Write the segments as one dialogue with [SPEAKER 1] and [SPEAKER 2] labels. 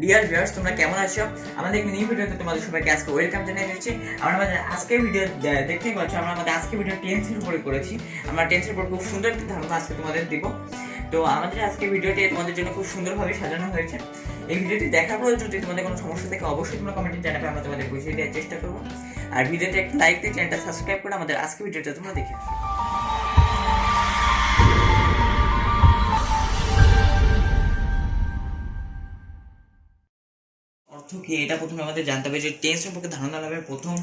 [SPEAKER 1] Dear viewers, তোমরা কেমন আছো? আমাদের একটি নিউ ভিডিওতে তোমাদের সবাইকে আজকে ওয়েলকাম জানিয়ে দিচ্ছি। আমরা আমাদের আজকের ভিডিও দেখতেই পাচ্ছ, আমরা আমাদের আজকের ভিডিও টেন্সের উপরে করেছি। আমরা টেন্সের উপর খুব সুন্দর একটি ধারণা আজকে তোমাদের দিব। তো আমাদের আজকের ভিডিওটি তোমাদের জন্য খুব সুন্দরভাবে সাজানো হয়েছে। এই ভিডিওটি দেখার পরে যদি তোমাদের কোনো সমস্যা থাকে অবশ্যই তোমরা কমেন্টে জানাবে, আমরা তোমাদের বুঝিয়ে দেওয়ার চেষ্টা করবো। আর ভিডিওতে একটা লাইক দিয়ে চ্যানেলটা সাবস্ক্রাইব করে আমাদের আজকের ভিডিওটা তোমরা দেখে আসো। অর্থ কি এটা প্রথমে আমাদের জানতে হবে, যে টেন্স সম্পর্কে ধারণা লাভের প্রথম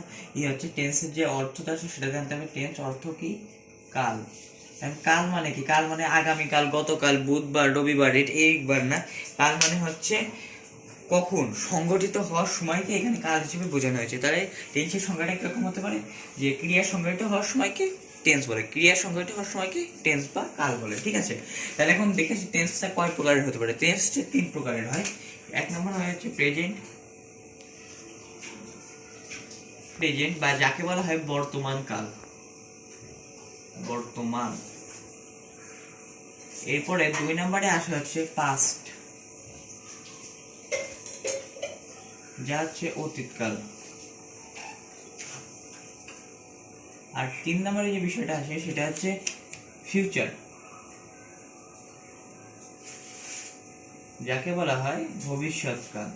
[SPEAKER 1] হচ্ছে টেন্সের যে অর্থটা আছে সেটা জানতে হবে। টেন্স অর্থ কি? কাল। কাল মানে কি? কাল মানে আগামীকাল, গতকাল, বুধবার, রবিবার, এইবার না। কাল মানে হচ্ছে কখন, সংগঠিত হওয়ার সময়কে এখানে কাল হিসেবে বোঝানো হয়েছে। তাহলে টেন্সের সংজ্ঞাটা কিরকম হতে পারে? যে ক্রিয়া সংগঠিত হওয়ার সময়কে টেন্স বলে, ক্রিয়া সংগঠিত হওয়ার সময়কে টেন্স বা কাল বলে। ঠিক আছে, তাহলে এখন দেখেছি টেন্সটা কয় প্রকারের হতে পারে। টেন্স হচ্ছে 3 প্রকারের হয়। এক নম্বর হয় হচ্ছে প্রেজেন্ট, প্রেজেন্ট বা যাকে বলা হয় বর্তমান কাল, বর্তমান। এরপরে 2 নম্বরে আসে হচ্ছে পাস্ট, যা হচ্ছে অতীতকাল। আর 3 নম্বরে যে বিষয়টা আসে সেটা হচ্ছে ফিউচার, যাকে বলা হয় ভবিষ্যৎকাল।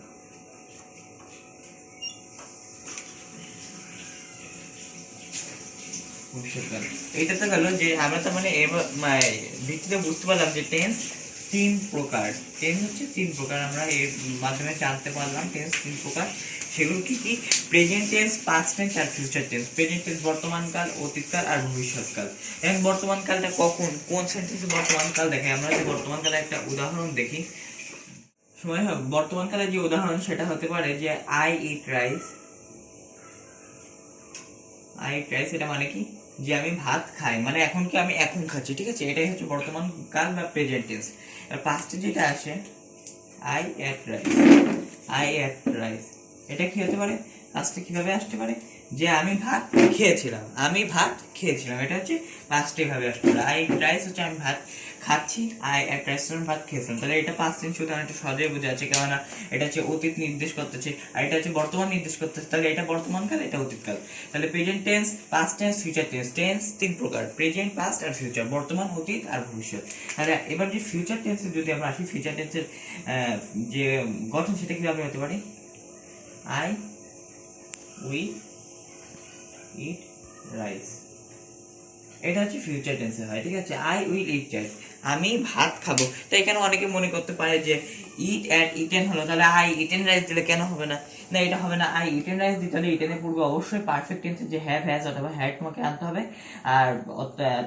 [SPEAKER 1] ভবিষ্যৎকাল এইটা তো গেল, যে আমরা তো মানে ভিত্তিতে বুঝতে পারলাম যে টেন্স 3 প্রকার। টেন্স হচ্ছে 3 প্রকার, আমরা এর মাধ্যমে জানতে পারলাম টেন্স 3 প্রকার। সেগুলো কি কি? প্রেজেন্ট টেন্স, পাস্ট টেন্স আর ফিউচার টেন্স। প্রেজেন্ট টেন্স বর্তমানকাল, অতীতকাল আর ভবিষ্যৎকাল। এখন বর্তমানকালটা কখন, কোন সেন্টেন্সে বর্তমানকাল দেখায়? আমরা যে বর্তমানকালে একটা উদাহরণ দেখি। সময় বর্তমানকালে যে উদাহরণ সেটা হতে পারে যে I eat rice. I eat rice এটা মানে কি? যে আমি ভাত খাই, মানে এখন কি আমি এখন খাচ্ছি। ঠিক আছে, এটাই হচ্ছে বর্তমান কাল বা প্রেজেন্ট টেন্স। আর পাস্টে যেটা আসে I ate rice, I ate rice, এটা কি হতে পারে? পাস্টে কিভাবে আসতে পারে? যে আমি ভাত খেয়েছিলাম, আমি ভাত খেয়েছিলাম, এটা হচ্ছে পাস্টে ভাবে আসতে পারে। আই ইট রাইস হচ্ছে আমি ভাত খাচ্ছি, আই এট রেস্টুরেন্ট ভাত খেয়েছিলাম। তাহলে এটা পাস্ট টেন্স শুধু অনেকটা সহজেই বোঝা যাচ্ছে, কেননা এটা হচ্ছে অতীত নির্দেশ করতেছে আর এটা হচ্ছে বর্তমান নির্দেশ করতেছে। তাহলে এটা বর্তমানকাল, এটা অতীতকাল। তাহলে present tense, past tense, future tense. Tense 3 প্রকার, প্রেজেন্ট, পাস্ট আর ফিউচার, বর্তমান, অতীত আর ভবিষ্যৎ। তাহলে এবার যে ফিউচার টেন্সে যদি আমরা আসি, ফিউচার টেন্সের যে গঠন সেটা কিভাবে হতে পারে? আই উই ইট রাইস, এটা হচ্ছে ফিউচার টেন্সে হয়। ঠিক আছে, আই উইল ইট রাইস, আমি ভাত খাবো। তো এখানে অনেকে মনে করতে পারে যে ইট অ্যাট ইটেন হলো, তাহলে আই ইটেন রাইস দিলে কেন হবে না? না, এটা হবে না। আই ইটেন রাইস দিতে হলে ইটেনের পূর্বে অবশ্যই পারফেক্ট টেন্সে যে হ্যাভ, হ্যাজ অথবা হ্যাড তোমাকে আনতে হবে। আর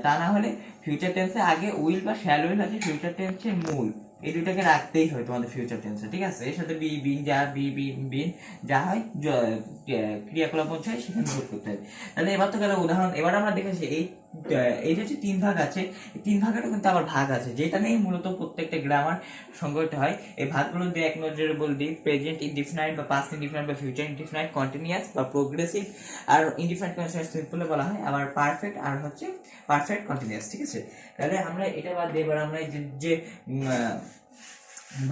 [SPEAKER 1] তা না হলে ফিউচার টেন্সে আগে উইল বা শ্যাল উইল আছে ফিউচার টেন্সের মূল, এই দুটাকে রাখতেই হয় তোমাদের ফিউচার টেন্সে। ঠিক আছে, এর সাথে বি বিন যা বিন যা হয় ক্রিয়াকলাপ বোঝায় সেখানে যোগ করতে হয়। তাহলে এবার তো গেল উদাহরণ। এবার আমরা দেখেছি এই যে 3 ভাগ আছে, এই 3 ভাগেরও কিন্তু আবার ভাগ আছে, যেটা নিয়ে মূলত প্রত্যেকটা গ্রামার সংগঠিত হয়। এই ভাগগুলো দিয়ে এক নজরে বলে দিই, প্রেজেন্ট ইনডিফিনাইট বা পাস্ট ইনডিফিনাইট বা ফিউচার ইনডিফিনাইট, কন্টিনিউয়াস বা প্রোগ্রেসিভ আর ইনডিফিনাইট কন্টিনিউয়াস সিম্পলে বলা হয়, আবার পারফেক্ট আর হচ্ছে পারফেক্ট কন্টিনিউয়াস। ঠিক আছে, তাহলে আমরা এটা বাদ দিয়ে এবার আমরা যে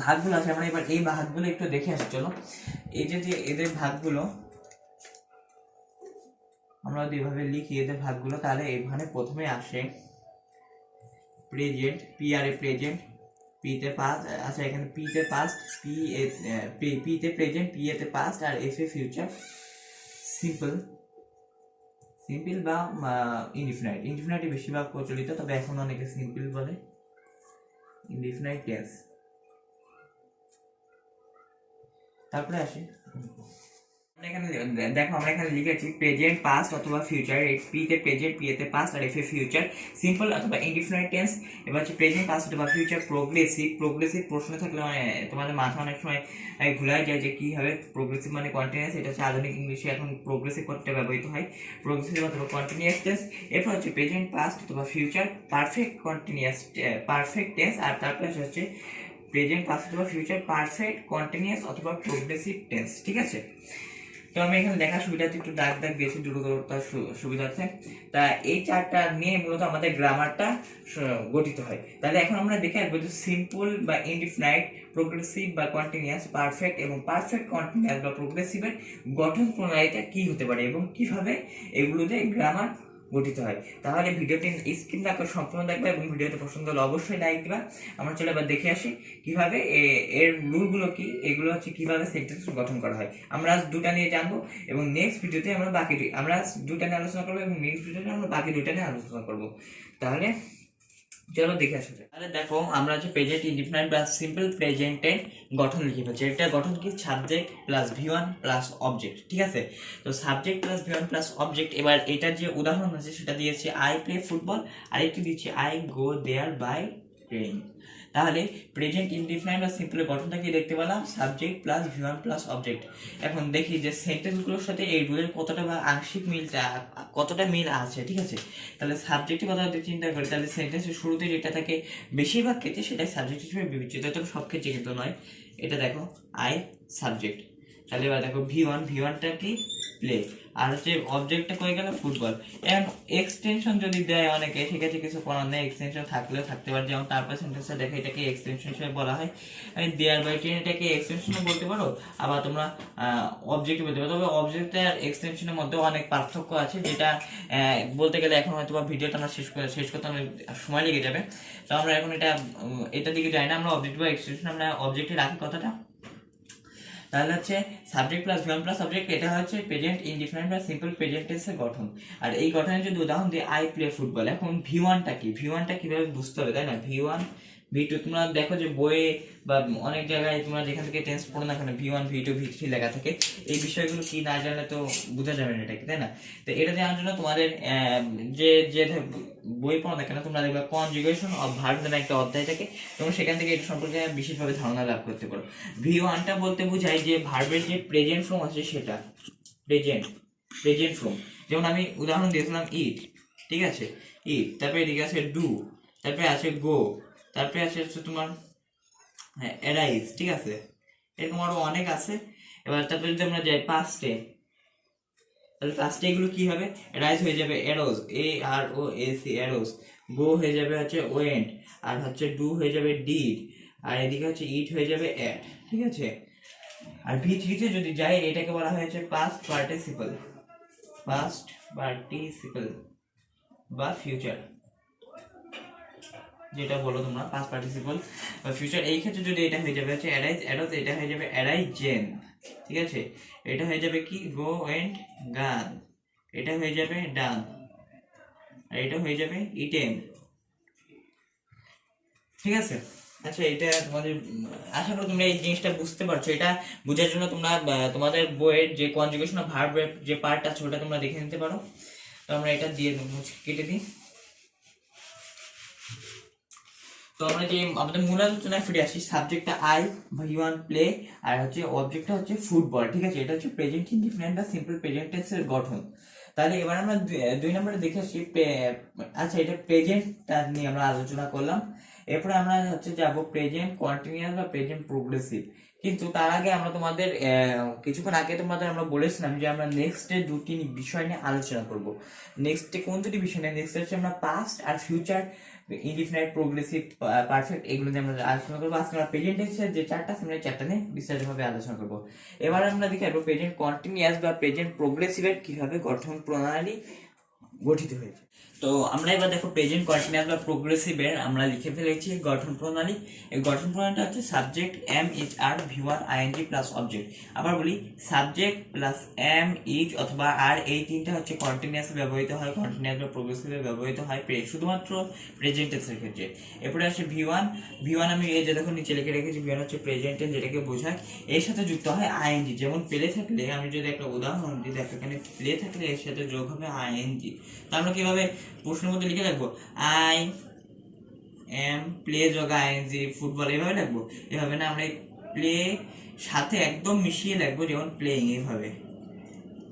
[SPEAKER 1] ভাগগুলো আছে, আমরা এবার এই ভাগগুলো একটু দেখে আসি। চলো, এই যে এদের ভাগগুলো আমরা যদি এভাবে লিখি, এদের ভাগগুলো, তাহলে এখানে প্রথমে আসে প্রেজেন্ট, পি আর এ প্রেজেন্ট, পি তে পাস্ট। আচ্ছা, এখানে পি তে পাস্ট, পি তে প্রেজেন্ট, পি এ তে পাস্ট আর এফ এ ফিউচার, সিম্পল, সিম্পল বা ইনডিফিনাইট। ইনডিফিনাইটই বেশিরভাগ প্রচলিত, তবে এখন অনেকে সিম্পল বলে। Indefinite tense. তারপরে আসে এখানে দেখো, আমরা এখানে লিখেছি প্রেজেন্ট, পাস্ট অথবা ফিউচার। পি তে প্রেজেন্ট, পি তে পাস্ট আর এফ এ ফিউচার, সিম্পল অথবা ইনডিফিনাইট টেন্স। এবার হচ্ছে প্রেজেন্ট, পাস্ট অথবা ফিউচার প্রোগ্রেসিভ। প্রোগ্রেসিভ প্রশ্ন থাকলে তোমাদের মাথা অনেক সময় ঘুরায় যায় যে কি হবে। প্রোগ্রেসিভ মানে কন্টিনিউয়াস, এটা হচ্ছে আধুনিক ইংলিশে এখন প্রোগ্রেসিভ করতে ব্যবহৃত হয়। প্রোগ্রেসিভ অথবা কন্টিনিউয়াস টেন্স। এরপর হচ্ছে প্রেজেন্ট, পাস্ট অথবা future, perfect continuous, perfect tense. আর তারপরে হচ্ছে প্রেজেন্ট, পাস্ট অথবা ফিউচার, পারফেক্ট কন্টিনিউয়াস অথবা প্রোগ্রেসিভ টেন্স। ঠিক আছে, তো আমি এখানে দেখার সুবিধাতে একটু দাগ দাগ দিয়েছি দ্রুততার সুবিধার্থে। তা এই চারটা নিয়ে মূলত আমাদের গ্রামারটা গঠিত হয়। তাহলে এখন আমরা দেখে আসবো যে সিম্পল বা ইনডিফিনাইট, প্রোগ্রেসিভ বা কন্টিনিউয়াস, পারফেক্ট এবং পারফেক্ট কন্টিনিউয়াস বা প্রোগ্রেসিভের গঠন প্রণালীটা কি হতে পারে এবং কিভাবে এগুলোতে গ্রামার গঠিত হয়। তাহলে ভিডিওটি স্কিপ না করে সম্পূর্ণ দেখবে এবং ভিডিওতে পছন্দ হলে অবশ্যই লাইক দিবা। আমরা চলে এবার দেখে আসি কিভাবে এর রুলগুলো কি, এগুলো হচ্ছে কিভাবে সেন্টেন্স গঠন করা হয়। আমরা আজ দুটা নিয়ে জানবো এবং নেক্সট ভিডিওতে আমরা দুটা নিয়ে আলোচনা করবো এবং নেক্সট ভিডিওতে আমরা বাকি দুটা নিয়ে আলোচনা করবো। তাহলে চলো দেখে আসা যাক। তাহলে দেখো আমরা হচ্ছে প্রেজেন্ট ইনডিফিনাইট বা সিম্পল প্রেজেন্টের গঠন লিখে ফেলছি। এটা গঠন কি subject plus V1 plus object, ঠিক আছে। তো subject plus V1 plus object. এবার এটার যে উদাহরণ আছে সেটা দিয়েছি আই প্লে ফুটবল, আরেকটি দিচ্ছি I go there by train. তাহলে প্রেজেন্ট ইনডিফিনাইট বা সিম্পলের গঠনটা কি দেখতে পেলাম, subject plus V1 plus object. এখন দেখি যে সেন্টেন্সগুলোর সাথে এই রুলের কতটা বা আংশিক কতটা মিল আছে, ঠিক আছে। তাহলে সাবজেক্টের কথা যদি চিন্তা করি তাহলে সেন্টেন্সের শুরুতে যেটা থাকে বেশিরভাগ ক্ষেত্রে সেটাই সাবজেক্ট হিসেবে বিবেচিত, তবে সব ক্ষেত্রে কিন্তু নয়। এটা দেখো আই সাবজেক্ট, তাহলে এবার দেখো V1টা কি প্লে, আর হচ্ছে অবজেক্টটা কয়ে গেল ফুটবল। এখন এক্সটেনশন যদি দেয় অনেকে, সেক্ষেত্রে কিছু করার নেই, এক্সটেনশন থাকলেও থাকতে পারে। যেমন তারপর সেন্টেন্সটা দেখে এটাকে এক্সটেনশন হিসেবে বলা হয়। দেয়ার বাই ট্রেন এটাকে এক্সটেনশনও বলতে পারো, আবার তোমরা অবজেক্ট বলতে পারো। তবে অবজেক্ট আর এক্সটেনশনের মধ্যে অনেক পার্থক্য আছে, যেটা বলতে গেলে এখন হয়তো বা ভিডিওটা আমরা শেষ করতে অনেক সময় লেগে যাবে। তো আমরা এখন এটা দিকে যাই না, আমরা অবজেক্ট বা এক্সটেনশন আমরা অবজেক্টে রাখি কথাটা। তাহলে হচ্ছে subject plus V1 plus object, এটা হচ্ছে প্রেজেন্ট ইনডিফিনাইট বা সিম্পল প্রেজেন্ট টেন্সের গঠন। আর এই গঠনের যদি উদাহরণ দিই আই প্লে ফুটবল, এখন V1টা কি, V1টা কিভাবে বুঝতে হবে, তাই না। V1 V2 তোমরা দেখো যে বইয়ে বা অনেক জায়গায় তোমরা যেখান থেকে টেন্স পড়ো না কেন V1 V2 V3 লেখা থাকে। এই বিষয়গুলো কি না জানলে তো বোঝা যাবে না এটাকে, তাই না। তো এটা জানার জন্য তোমাদের যে যে বই পড়ো না কেন তোমরা দেখবে কনজুগেশন অফ ভার্ব নামে একটা অধ্যায় থাকে, তোমরা সেখান থেকে এটা সম্পর্কে বিশেষভাবে ধারণা লাভ করতে পারো। V1টা বলতে বোঝায় যে ভার্বের যে প্রেজেন্ট ফর্ম আছে সেটা, প্রেজেন্ট ফর্ম। যেমন আমি উদাহরণ দিয়েছিলাম ইট, ঠিক আছে, ইট, তারপরে এদিকে আছে ডু, তারপরে আছে গো, তারপরে আছে হচ্ছে তোমার অ্যারাইজ, ঠিক আছে। এরকম আরো অনেক আছে। এবার তারপরে যদি আমরা যাই পাস্টে, তাহলে পাস্টে এগুলো কি হবে, রাইজ হয়ে যাবে এরোজ, AROAC এরোজ, গো হয়ে যাবে হচ্ছে ওয়েন্ট, আর হচ্ছে ডু হয়ে যাবে ডিড, আর এদিকে হচ্ছে ইট হয়ে যাবে এট, ঠিক আছে। আর V3-তে যদি যাই এটাকে বলা হয়েছে পাস্ট পার্টিসিপল বা ফিউচার, যেটা বলো তোমরা পাস্ট পার্টিসিপল বা ফিউচার। এই ক্ষেত্রে যদি এটা হয়ে যাবে হচ্ছে অ্যারাইজ এরোজ, এটা হয়ে যাবে অ্যারাইজেন, ঠিক আছে। এটা হয়ে যাবে কি গো এন্ড গান, এটা হয়ে যাবে ডান, আর এটা হয়ে যাবে ইটেন, ঠিক আছে। আচ্ছা, এটা তোমাদের আশা করি তোমরা এই জিনিসটা বুঝতে পারছো। এটা বোঝার জন্য তোমরা তোমাদের বইয়ের যে কনজুগেশন অফ ভার্বের যে পার্ট আছে ওটা তোমরা দেখে নিতে পারো। তো আমরা এটা দিয়ে কেটে দিই। তো আমরা যে আমাদের মূল আলোচনায় ফিরে আসি, সাবজেক্টটা আই, V1 প্লে, আর হচ্ছে অবজেক্টটা হচ্ছে ফুটবল, ঠিক আছে। এটা হচ্ছে প্রেজেন্ট ইনডিফিনাইট বা সিম্পল প্রেজেন্ট টেন্সের গঠন। তাহলে এবার আমরা 2 নম্বরে দেখে আসি। আচ্ছা, এটা প্রেজেন্টটা নিয়ে আমরা আলোচনা করলাম। এরপরে আমরা হচ্ছে যাব প্রেজেন্ট কন্টিনিউয়াস বা প্রেজেন্ট প্রোগ্রেসিভ। কিন্তু তার আগে আমরা তোমাদের কিছুক্ষণ আগে তোমাদের আমরা বলেছিলাম যে আমরা নেক্সটে দুটি বিষয় নিয়ে আলোচনা করব। নেক্সটে কোন দুটি বিষয় নিয়ে, নেক্সট হচ্ছে আমরা পাস্ট আর ফিউচার, ইনডিফিনাইট, প্রোগ্রেসিভ, পারফেক্ট, এগুলো নিয়ে আমরা আলোচনা করবো। আজকে আমরা প্রেজেন্ট টেন্সের যে চারটা আমরা চারটা নিয়ে বিস্তারিতভাবে আলোচনা করবো। এবার আমরা দেখে আসবো প্রেজেন্ট কন্টিনিউয়াস বা প্রেজেন্ট প্রোগ্রেসিভের কিভাবে গঠন প্রণালী গঠিত হয়েছে। তো আমরা এবার দেখো প্রেজেন্ট কন্টিনিউয়াস বা প্রোগ্রেসিভের আমরা লিখে ফেলেছি গঠন প্রণালী। এই গঠন প্রণালীটা হচ্ছে subject M is are V1 ING plus object. আবার বলি, সাবজেক্ট প্লাস M ইজ অথবা আর, এই তিনটা হচ্ছে কন্টিনিউয়াস ব্যবহৃত হয়, কন্টিনিউয়াস বা প্রোগ্রেসিভে ব্যবহৃত হয় শুধুমাত্র প্রেজেন্ট টেন্সের ক্ষেত্রে। এরপরে আসে V1 আমি এই যে দেখো নিচে লিখে রেখেছি, V1 হচ্ছে প্রেজেন্ট টেন্স, যেটাকে বোঝায়। এর সাথে যুক্ত হয় ING, যেমন প্লে থাকলে, আমি যদি একটা উদাহরণ দিই দেখো, এখানে প্লে থাকলে এর সাথে যোগ হবে ING। তো আমরা কিভাবে প্রশ্নের মধ্যে লিখে রাখবো, আই এম প্লে যোগ ING ফুটবল, এভাবে লিখবো? এভাবে না, আমরা প্লে সাথে একদম মিশিয়ে লিখবো, যেমন প্লেইং, এইভাবে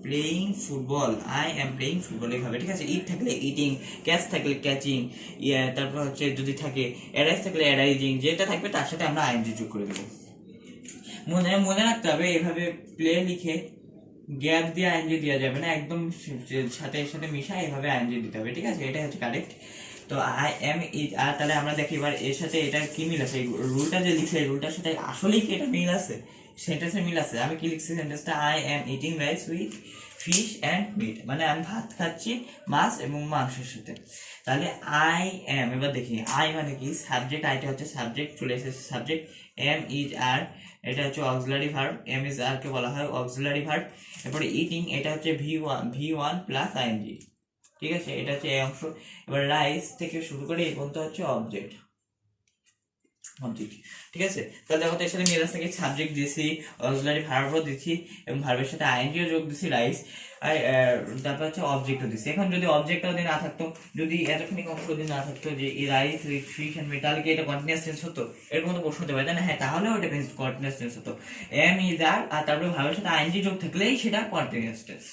[SPEAKER 1] playing football, I am playing football, এইভাবে, ঠিক আছে। ইট থাকলে ইটিং, ক্যাচ থাকলে ক্যাচিং, তারপর হচ্ছে যদি থাকে অ্যারাইজ থাকলে অ্যারাইজিং, যেটা থাকবে তার সাথে আমরা ING যোগ করে দেবো। মনে রাখতে হবে, এভাবে প্লে লিখে গ্যাপ দিয়ে আইএনজি দেওয়া যাবে না, একদম সাথে সাথে মিশা এভাবে আইএনজি দিতে হবে, ঠিক আছে, এটা হচ্ছে কারেক্ট। তো আই এম ইজ আর, তাহলে আমরা দেখি এবার এর সাথে এটা কি মিল আছে, এই রুলটা যে লিখছে এই রুলটার সাথে আসলেই কি এটা মিল আছে, সেন্টেন্সে মিল আছে। আমি কি লিখছি সেন্টেন্সটা, I am eating rice with fish and meat, মানে আমি ভাত খাচ্ছি মাছ এবং মাংসের সাথে। তাহলে আই এম, এবার দেখি আই মানে কি, সাবজেক্ট, আইটা হচ্ছে সাবজেক্ট, চলে এসেছে সাবজেক্ট, এম ইজ আর এটা হচ্ছে auxiliary verb, M is are কে বলা হয় অক্সিলারি ভার্ব। এরপরে ইটিং এটা হচ্ছে ভি ওয়ান প্লাস আইএনজি, ঠিক আছে, এটা হচ্ছে এই অংশ। এবার রাইস থেকে শুরু করে এই পর্যন্ত হচ্ছে অবজেক্ট, ঠিক আছে। তাহলে দেখো তো এর সাথে মিল আছে কি, সাবজেক্ট দিয়েছি, অক্সিলারি ভার্বও দিচ্ছি এবং ভার্বের সাথে আইএনজিও যোগ দিছি রাইস, আর তারপর হচ্ছে অবজেক্টও দিচ্ছি। এখন যদি অবজেক্টটা যদি না থাকতো, যদি এতখানি অংশ যদি না থাকতো যে এই rice with fish and meat, তাহলে কি এটা কন্টিনিউয়াস টেন্স হতো? এরকম তো প্রশ্ন হতে পারে, তাই না? হ্যাঁ, তাহলেও এটা কন্টিনিউয়াস টেন্স হতো। এম ইজ আর তারপরে ভার্বের সাথে আইএনজি যোগ থাকলেই সেটা কন্টিনিউয়াস টেন্স,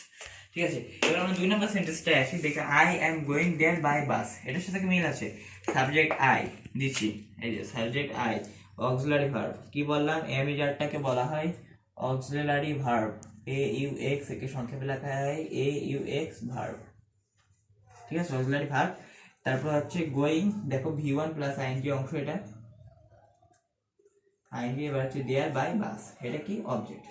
[SPEAKER 1] ঠিক আছে। এবার আমরা 2 নম্বর সেন্টেন্সটা আসি, দেখি I am going there by bus, এটার সাথে কি মিল আছে, সাবজেক্ট আই দিচ্ছি, এই যে সাবজেক্ট আই, অক্সিলারি ভার্ব কি বললাম, এম ইজ আরটাকে বলা হয় auxiliary verb, A you x, একে সংক্ষেপে লেখা হয় এ ইউ এক্স ভার্ব, ঠিক আছে, অক্সিলারি ভার্ব। তারপর হচ্ছে গোয়িং, দেখো ভি ওয়ান প্লাস আইএনজি অংশ, এটা আইএনজি, এবার হচ্ছে দেয়ার বাই বাস, এটা কি অবজেক্ট।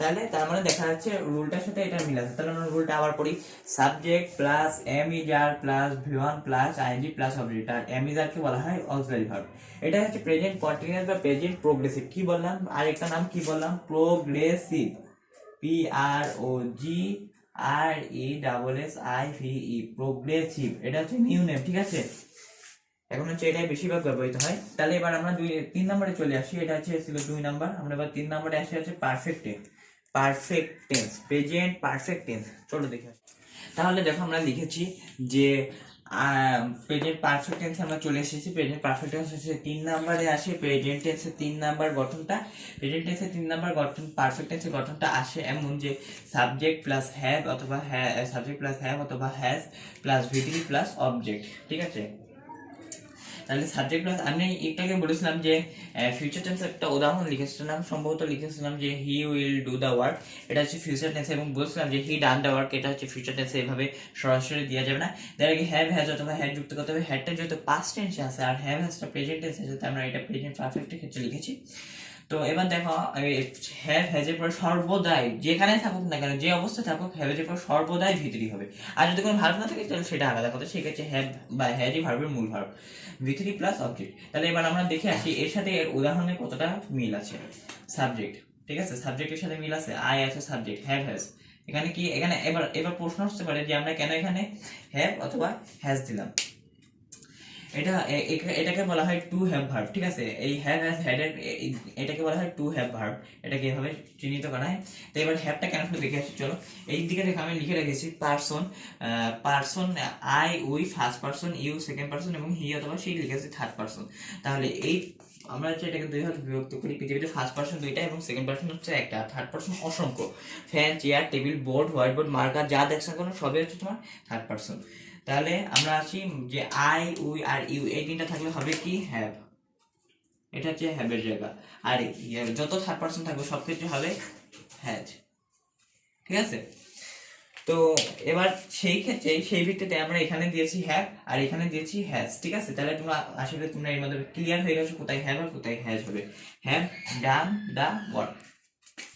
[SPEAKER 1] তাহলে তার মানে দেখা যাচ্ছে রুলটার সাথে এটা মিল আছে। তাহলে আমরা রুলটা আবার পড়ি, subject plus am is are plus V one plus ING plus object, আর এম ইজ আর কে বলা হয় অক্সিলারি ভার্ব। এটা হচ্ছে প্রেজেন্ট কন্টিনিউয়াস বা প্রেজেন্ট প্রোগ্রেসিভ। কি বললাম, আরেকটা নাম কি বললাম, progressive, P R O G R E double S I V E, progressive, এটা হচ্ছে নিউ নেম, ঠিক আছে। এখন হচ্ছে এটাই বেশিরভাগ ব্যবহৃত হয়। তাহলে এবার আমরা 3 নম্বরে চলে আসি, এটা হচ্ছে ছিল 2 নাম্বার, আমরা এবার 3 নম্বরে আসি হচ্ছে perfect tense, perfect tense, present perfect tense. চলো দেখে আসি। তাহলে দেখো আমরা লিখেছি যে প্রেজেন্ট পারফেক্ট টেন্স আমরা চলে এসেছি। প্রেজেন্ট পারফেক্ট টেন্স হচ্ছে 3 নম্বরে আসে, প্রেজেন্ট টেন্সের 3 নাম্বার গঠনটা, প্রেজেন্ট টেন্সের 3 নাম্বার গঠন, পারফেক্ট টেন্সের গঠনটা আসে এমন যে সাবজেক্ট প্লাস হ্যাভ অথবা সাবজেক্ট প্লাস হ্যাভ অথবা has plus VT plus object, ঠিক আছে। তাহলে সাবজেক্ট প্লাস, আমি একটু আগে বলেছিলাম যে ফিউচার টেন্স একটা উদাহরণ লিখেছিলাম, সম্ভবত লিখেছিলাম যে he will do the work, এটা হচ্ছে ফিউচার টেন্স, এবং বলছিলাম যে হি ডান দ্য ওয়ার্ক, এটা হচ্ছে ফিউচার টেন্স, এভাবে সরাসরি দেওয়া যাবে না। তার আগে হ্যাভ হ্যাজ অথবা হ্যাড যুক্ত করতে হবে। হ্যাডটা যেহেতু পাস্ট টেন্সে আছে আর হ্যাভ হ্যাজটা প্রেজেন্ট টেন্সে আছে, আমরা এটা প্রেজেন্ট পারফেক্টের ক্ষেত্রে লিখেছি। তো এবার দেখো, হ্যাভ হ্যাজের পর সর্বদাই যেখানে থাকুক না কেন, যে অবস্থায় থাকুক, হ্যাভের পর সর্বদাই ভিতরি হবে। আর যদি কোনো ভার্ব না থাকে তাহলে সেটা আলাদা কথা, সেক্ষেত্রে হ্যাভ বা হ্যাজই ভার্বের মূল ভার্ব, ভিতরি প্লাস অবজেক্ট। তাহলে এবার আমরা দেখে আসি এর সাথে এর উদাহরণে কতটা মিল আছে। সাবজেক্ট, ঠিক আছে, সাবজেক্টের সাথে মিল আছে, আই আছে সাবজেক্ট, হ্যাভ হ্যাজ, এখানে কি, এখানে এবার এবার প্রশ্ন আসতে পারে যে আমরা কেন এখানে হ্যাভ অথবা হ্যাজ দিলাম। এটাকে বলা হয় টু হ্যাভ ভার্ব, ঠিক আছে। এই হ্যাভ হ্যাজ হ্যাড এটাকে বলা হয় টু হ্যাভ ভার্ব, এটাকে এভাবে চিহ্নিত করা হয়। তো এবার হ্যাভটা কেন শুধু দেখে আসি, চলো। এই দিকে দেখে আমি লিখে রেখেছি person, person I we first person, you second person এবং হি অথবা সি লিখেছি থার্ড পারসন। তাহলে এই আমরা হচ্ছে এটাকে দুই ভাগে বিভক্ত করি, পৃথিবীতে ফার্স্ট পারসন দুইটা এবং সেকেন্ড পারসন হচ্ছে একটা, থার্ড পারসন অসংখ্য। Fan, chair, table, board, white board, marker যা দেখছেন কোনো সবই হচ্ছে তোমার থার্ড পারসন। তাহলে আমরা আসি যে আই উই আর ইউ এই তিনটা থাকলে হবে কি হ্যাভ, এটা হচ্ছে হ্যাভের জায়গা। আর যত থার্ড পারসন থাকবে সব ক্ষেত্রে হবে হ্যাজ, ঠিক আছে। তো এবার সেই ক্ষেত্রে সেই ভিত্তিতে আমরা এখানে দিয়েছি হ্যাভ আর এখানে দিয়েছি হ্যাজ, ঠিক আছে। তাহলে তোমরা আসলে তোমরা এর মধ্যে ক্লিয়ার হয়ে গেছো কোথায় হ্যাভ আর কোথায় হ্যাজ হবে। হ্যাভ ডান দা ওয়ার্ক,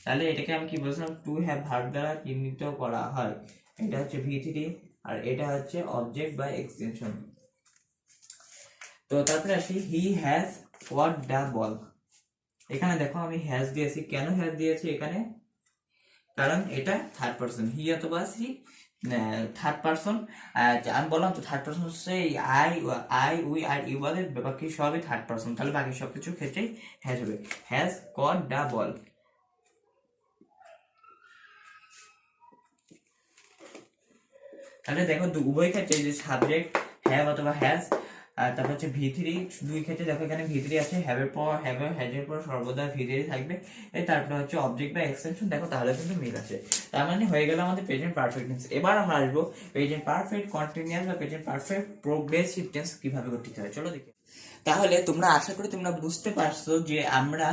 [SPEAKER 1] তাহলে এটাকে আমি কি বলছিলাম, টু হ্যাভ ভার্ব দ্বারা চিহ্নিত করা হয়, এটা হচ্ছে ভি3 আর এটা হচ্ছে অবজেক্ট বা এক্সটেনশন। তো তারপরে আসি he has watt the ball, এখানে দেখো আমি হ্যাজ দিয়েছি, কেন হ্যাজ দিয়েছি এখানে, কারণ এটা থার্ড পারসন, হি অথবা সি থার্ড পারসন। আমি বললাম তো থার্ড পারসন হচ্ছে আই আই উই আর ইউ বাদে বাকি সবই থার্ড পারসন, তাহলে বাকি সবকিছুর ক্ষেত্রেই হ্যাজ হবে। হ্যাজ কট দ্য বল, তাহলে দেখো উভয় ক্ষেত্রে যে সাবজেক্ট হ্যাভ অথবা হ্যাজ, আর তারপর হচ্ছে ভি3, দুই ক্ষেত্রে দেখো এখানে ভি3 আছে, হ্যাভের পর হ্যাজের পর সর্বদা ভি3 থাকবে, তারপরে হচ্ছে অবজেক্ট বা এক্সটেনশন, দেখো তাহলে কিন্তু মিল আছে। তার মানে হয়ে গেল আমাদের প্রেজেন্ট পারফেক্ট টেন্স। এবার আমরা আসবো প্রেজেন্ট পারফেক্ট কন্টিনিউয়াস বা প্রেজেন্ট পারফেক্ট প্রোগ্রেসিভ টেন্স কিভাবে করতে হয়, চলো দেখি। তাহলে তোমরা আশা করি তোমরা বুঝতে পারছো যে আমরা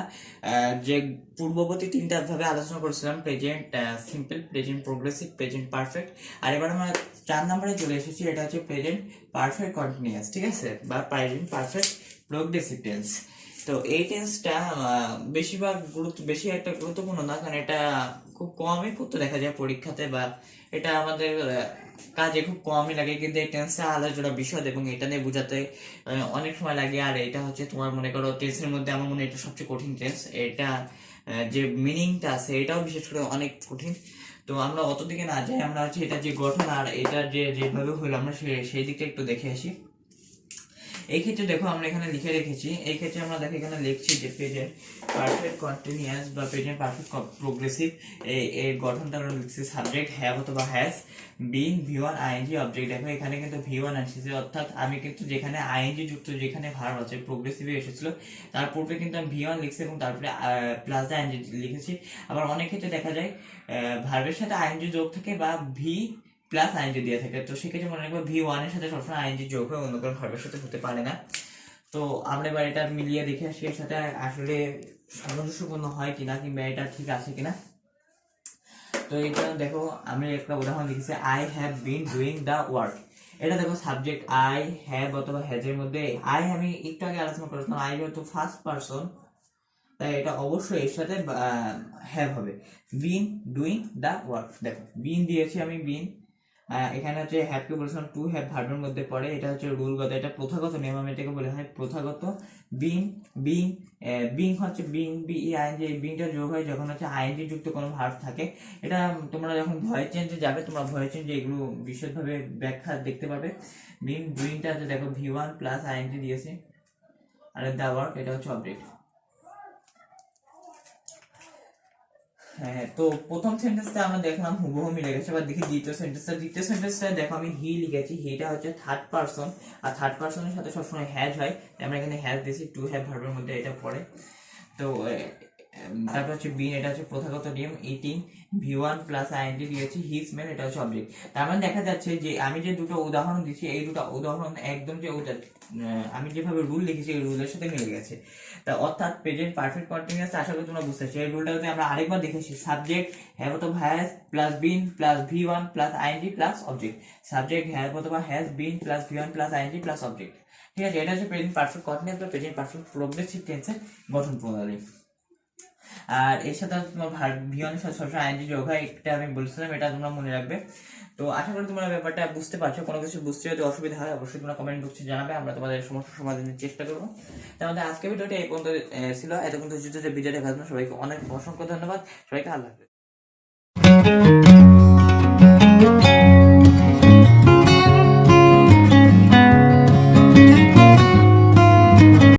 [SPEAKER 1] যে পূর্ববর্তী তিনটা ভাবে আলোচনা করেছিলাম, present simple, present progressive, present perfect, আর এবার আমরা 4 নম্বরে চলে এসেছি, এটা হচ্ছে প্রেজেন্ট পারফেক্ট কন্টিনিউয়াস, ঠিক আছে, বা প্রেজেন্ট পারফেক্ট প্রোগ্রেসিভ টেন্স। তো এই টেন্সটা বেশি একটা গুরুত্বপূর্ণ না, কারণ এটা খুব কমই পড়তে দেখা যায় পরীক্ষাতে, বা এটা আমাদের কাজে খুব কমই লাগে, কিন্তু এই টেন্সটা আলাদা জোড়া বিশদ এবং এটা নিয়ে বোঝাতে অনেক সময় লাগে। আর এটা হচ্ছে তোমার মনে করো টেন্সের মধ্যে আমার মনে হয় এটা সবচেয়ে কঠিন টেন্স। এটা যে মিনিংটা আছে এটাও বিশেষ করে অনেক কঠিন। তো আমরা অত দিকে না যাই, আমরা হচ্ছে এটা যে গঠন আর এটা যেভাবে হলো আমরা সেই দিকটা একটু দেখে আসি। এই ক্ষেত্রে দেখো আমরা এখানে লিখে রেখেছি, এই ক্ষেত্রে আমরা দেখো এখানে লিখছি যে প্রেজেন্ট পারফেক্ট কন্টিনিউয়াস বা প্রেজেন্ট পারফেক্ট প্রোগ্রেসিভ, এই গঠনটা আমরা লিখছি সাবজেক্ট হ্যাভ অথবা has, being, V one, ING, object. দেখো এখানে কিন্তু ভি1 আসছে, অর্থাৎ আমি কিন্তু যেখানে আইএনজি যুক্ত যেখানে ভার্ব আছে প্রোগ্রেসিভে এসেছিল তার পূর্বে কিন্তু আমি ভি1 লিখছি এবং তারপরে প্লাস দ্য আইএনজি লিখেছি। আবার অনেক ক্ষেত্রে দেখা যায় ভার্বের সাথে আইএনজি যোগ থাকে বা ভি প্লাস আইএনজি দিয়ে থাকে, তো সেক্ষেত্রে মনে রাখবো ভি1 এর সাথে সবসময় আইএনজি যোগ হয়, অন্য কোনো ভার্বের সাথে হতে পারে না। তো আমরা এবার এটা মিলিয়ে দেখে আসি এর সাথে আসলে সামঞ্জস্যপূর্ণ হয় কিনা, কিংবা এটা ঠিক আছে কিনা। তো এটা দেখো আমি একটা উদাহরণ লিখেছি, I have been doing the work. এটা দেখো সাবজেক্ট আই হ্যাভ অথবা হ্যাজ এর মধ্যে আই আমি একটু আগে আলোচনা করেছিলাম, আই যেহেতু ফার্স্ট পারসন তাই এটা অবশ্যই এর সাথে হ্যাভ হবে। বিন ডুইং দ্য ওয়ার্ক, দেখো বিন দিয়েছি আমি, বিন এখানে হচ্ছে হ্যাভ কে বলেছিলাম টু হ্যাভ ভার্বের মধ্যে পড়ে, এটা হচ্ছে রুলগত, এটা প্রথাগত নিয়ম, আমি এটাকে বলে হয় প্রথাগত। বিং, বিং, বিং হচ্ছে বিং বি ই আইএনজি, এই বিংটা যোগ হয় যখন হচ্ছে আইএনজি যুক্ত কোনো ভার্ব থাকে। এটা তোমরা যখন ভয়েস চেঞ্জে যাবে তোমরা ভয়েস চেঞ্জে এগুলো বিশদভাবে ব্যাখ্যা দেখতে পাবে। বিং ডুইংটা হচ্ছে দেখো ভি1 প্লাস আইএনজি দিয়েছে, আর দ্য ওয়ার্ক এটা হচ্ছে অবজেক্ট। হ্যাঁ, তো প্রথম সেন্টেন্সটা আমরা দেখলাম হুবহু মিলে গেছে। এবার দেখি দ্বিতীয় সেন্টেন্সটা দেখো আমি হি লিখেছি, হিটা হচ্ছে থার্ড পারসন, আর থার্ড পারসনের সাথে সবসময় হ্যাজ হয়, তাই আমরা এখানে হ্যাজ দিয়েছি, টু হ্যাভ ভার্বের মধ্যে এটা পড়ে। তো তারপর হচ্ছে বিন, এটা হচ্ছে প্রথাগত নিয়ম, ইটিং, ভি1 প্লাস আইএনজি দিয়েছি, হি স্মেল, এটা হচ্ছে অবজেক্ট। তার মানে দেখা যাচ্ছে যে আমি যে দুটো উদাহরণ দিচ্ছি এই দুটো উদাহরণ একদম যে আমি যেভাবে রুল লিখেছি এই রুলের সাথে মিলে গেছে। তা অর্থাৎ প্রেজেন্ট পারফেক্ট কন্টিনিউয়াস আশা করি তোমরা বুঝতে পারছো। এই রুলটা যদি আমরা আরেকবার দেখেছি, সাবজেক্ট হ্যাভ অথবা হ্যাজ প্লাস বিন প্লাস ভি1 plus ING plus object, subject have অথবা হ্যাজ বিন প্লাস ভি1 প্লাস আইএনজি প্লাস অবজেক্ট, ঠিক আছে। এটা হচ্ছে প্রেজেন্ট পারফেক্ট কন্টিনিউয়াস বা প্রেজেন্ট পারফেক্ট প্রোগ্রেসিভ টেন্সের গঠন প্রণালী। আর এর সাথে তোমার ভি1 এর সাথে সবসময় আইএনজি যোগ হয়, এটা আমি বলছিলাম, এটা তোমরা মনে রাখবে। তো আশা করি তোমরা ব্যাপারটা বুঝতে পারছো। কোনো কিছু বুঝতে যদি অসুবিধা হয় অবশ্যই তোমরা কমেন্ট বক্সে জানাবে, আমরা তোমাদের সমস্যার সমাধানের চেষ্টা করবো। তার মধ্যে আজকে ভিডিওটা এই পর্যন্ত ছিল, এতক্ষণ ভিডিও দেখার জন্য সবাইকে অনেক অসংখ্য ধন্যবাদ, সবাইকে আল্লাহ হাফেজ।